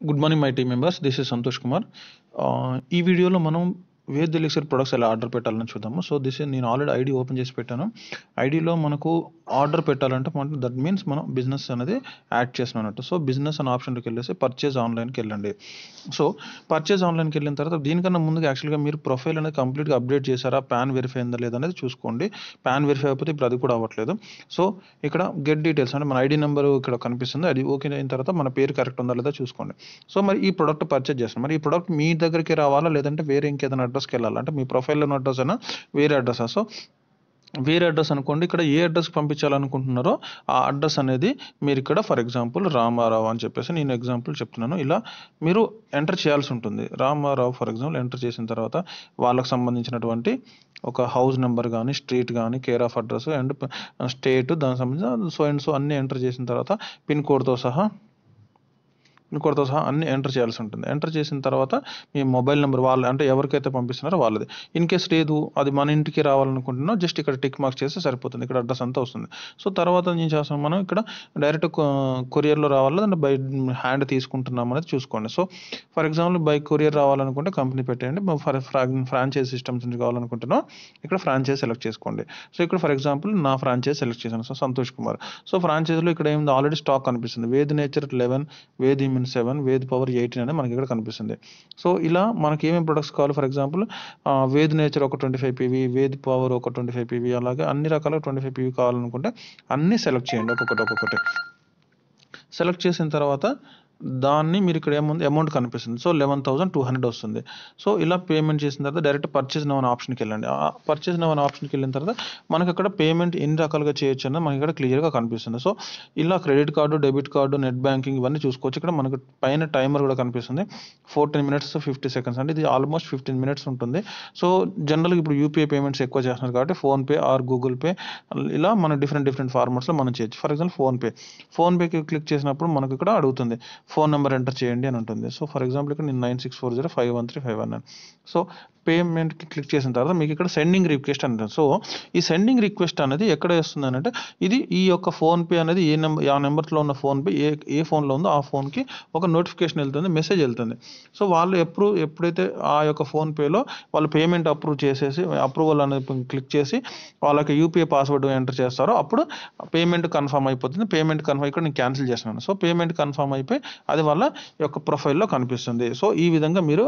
Good morning my team members, this is Santosh Kumar. ఈ వీడియోలో మనం వేద్ ఎలిక్సర్ ప్రొడక్ట్స్ ఎలా ఆర్డర్ పెట్టాలని చూద్దాము. సో నేను ఆల్రెడీ ఐడి ఓపెన్ చేసి పెట్టాను. ఐడిలో మనకు ఆర్డర్ పెట్టాలంటే దట్ మీన్స్ మనం బిజినెస్ అనేది యాడ్ చేసినట్టు. సో బిజినెస్ అనే ఆప్షన్కి వెళ్ళేసి పర్చేజ్ ఆన్లైన్కి వెళ్ళండి. సో పర్చేజ్ ఆన్లైన్కి వెళ్ళిన తర్వాత దీనికన్నా ముందుగా యాక్చువల్గా మీరు ప్రొఫైల్ అనేది కంప్లీట్గా అప్డేట్ చేశారా, పాన్ వెరిఫై అయిందా లేదనేది చూసుకోండి. పాన్ వెరిఫై అయిపోతే ఇప్పుడు అది కూడా అవ్వట్లేదు. సో ఇక్కడ గెట్ డీటెయిల్స్ అంటే మన ఐడి నెంబర్ ఇక్కడ కనిపిస్తుంది, అది ఓకే అయిన తర్వాత మన పేరు కరెక్ట్ ఉందా లేదా చూసుకోండి. సో మరి ఈ ప్రోడక్ట్ పర్చేజ్ చేస్తాం, మరి ఈ ప్రోడక్ట్ మీ దగ్గరికి రావాలా లేదంటే వేరే ఇంకేదైనా అడ్రస్కి వెళ్ళాలి అంటే మీ ప్రొఫైల్లో ఉన్న అడ్రస్ అయినా వేరే అడ్రస్. సో వేరే అడ్రస్ అనుకోండి, ఇక్కడ ఏ అడ్రస్ పంపించాలనుకుంటున్నారో ఆ అడ్రస్ అనేది మీరు ఇక్కడ ఫర్ ఎగ్జాంపుల్ రామారావు అని చెప్పేసి నేను ఎగ్జాంపుల్ చెప్తున్నాను, ఇలా మీరు ఎంటర్ చేయాల్సి ఉంటుంది. రామారావు ఫర్ ఎగ్జాంపుల్ ఎంటర్ చేసిన తర్వాత వాళ్ళకి సంబంధించినటువంటి ఒక హౌస్ నెంబర్ కానీ, స్ట్రీట్ కానీ, care of address and state, దానికి సంబంధించిన సో అండ్ సో అన్నీ ఎంటర్ చేసిన తర్వాత పిన్ కోడ్తో సహా అన్ని ఎంటర్ చేయాల్సి ఉంటుంది. ఎంటర్ చేసిన తర్వాత మీ మొబైల్ నెంబర్ వాళ్ళు అంటే ఎవరికైతే పంపిస్తున్నారో వాళ్ళది. ఇన్ కేస్ లేదు అది మన ఇంటికి రావాలనుకుంటున్నా జస్ట్ ఇక్కడ టిక్ మార్క్ చేస్తే సరిపోతుంది, ఇక్కడ అడ్రస్ అంతా వస్తుంది. సో తర్వాత ఏం చేస్తాం, మనం ఇక్కడ డైరెక్ట్ కొరియర్లో రావాలా అంటే బై హ్యాండ్ తీసుకుంటున్నాం అనేది చూసుకోండి. So for example by courier రావాలనుకుంటే కంపెనీ పెట్టేయండి. ఫ్రాంచైజ్ సిస్టమ్స్ నుంచి కావాలనుకుంటున్నా ఇక్కడ ఫ్రాంచైజ్ సెలెక్ట్ చేసుకోండి. సో ఇక్కడ ఫర్ ఎగ్జాంపుల్ నా ఫ్రాంచైజ్ సెలెక్ట్ చేశాను, సో సంతోష్ కుమార్. సో ఫ్రాంచైజ్లో ఇక్కడ ఏముంది, ఆల్రెడీ స్టాక్ కనిపిస్తుంది. Ved nature 11, Ved immune 7, Ved power 18 అనేది మనకి ఇక్కడ కనిపిస్తుంది. సో ఇలా మనకి ఏమేమి ప్రొడక్ట్స్ కావాలి, ఫర్ ఎగ్జాంపుల్ వేద్ నేచర్ ఒక 25 PV, వేద్ పవర్ ఒక 25 PV, అలాగే అన్ని రకాల 25 PV కావాలనుకుంటే అన్నీ సెలెక్ట్ చేయండి. ఒక్కొక్కటి సెలెక్ట్ చేసిన తర్వాత దాన్ని మీరు ఇక్కడ ఏముంది అమౌంట్ కనిపిస్తుంది. సో 11,200 వస్తుంది. సో ఇలా పేమెంట్ చేసిన తర్వాత డైరెక్ట్ పర్చేజ్ నౌ అనే ఆప్షన్కి వెళ్ళండి. ఆ పర్చేజ్ నౌ అనే ఆప్షన్కి వెళ్ళిన తర్వాత మనకి అక్కడ పేమెంట్ ఎన్ని రకాలుగా చేయొచ్చు అన్నది మనకి ఇక్కడ క్లియర్గా కనిపిస్తుంది. సో ఇలా credit card, debit card, net banking ఇవన్నీ చూసుకోవచ్చు. ఇక్కడ మనకు పైన టైమర్ కూడా కనిపిస్తుంది, 14 minutes 50 seconds, అంటే ఇది ఆల్మోస్ట్ 15 minutes ఉంటుంది. సో జనరల్గా ఇప్పుడు యూపీఐ పేమెంట్స్ ఎక్కువ చేస్తున్నారు కాబట్టి ఫోన్పే ఆర్ గూగుల్ పే ఇలా మన డిఫరెంట్ ఫార్మాట్స్లో మనం చేయొచ్చు. ఫర్ ఎగ్జాంపుల్ ఫోన్పేకి క్లిక్ చేసినప్పుడు మనకు ఇక్కడ అడుగుతుంది ఫోన్ నెంబర్ ఎంటర్ చేయండి అని ఉంటుంది. సో ఫర్ ఎగ్జాంపుల్ ఇక్కడ నేను 9640513519. సో పేమెంట్కి క్లిక్ చేసిన తర్వాత మీకు ఇక్కడ సెండింగ్ రిక్వెస్ట్ అని ఉంటుంది. సో ఈ సెండింగ్ రిక్వెస్ట్ అనేది ఎక్కడ వస్తుంది అంటే ఇది ఈ యొక్క ఫోన్పే అనేది ఆ నెంబర్లో ఉన్న ఫోన్పే ఏ ఫోన్లో ఉందో ఆ ఫోన్కి ఒక నోటిఫికేషన్ వెళ్తుంది, మెసేజ్ వెళ్తుంది. సో వాళ్ళు ఎప్పుడైతే ఆ యొక్క ఫోన్పేలో వాళ్ళు పేమెంట్ అప్రూవ్ చేసేసి అప్రూవల్ అనేది క్లిక్ చేసి వాళ్ళకి యూపీఐ పాస్వర్డ్ ఎంటర్ చేస్తారో అప్పుడు పేమెంట్ కన్ఫర్మ్ అయిపోతుంది. పేమెంట్ కన్ఫర్మ్ ఇక్కడ నేను క్యాన్సిల్ చేస్తున్నాను. సో పేమెంట్ కన్ఫర్మ్ అయిపోయి అది వాళ్ళ యొక్క ప్రొఫైల్లో కనిపిస్తుంది. సో ఈ విధంగా మీరు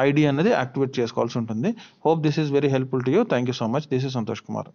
ఐడి అనేది యాక్టివేట్ చేసుకోవాల్సి ఉంటుంది. Hope this is very helpful to you. Thank you so much. This is Santosh Kumar.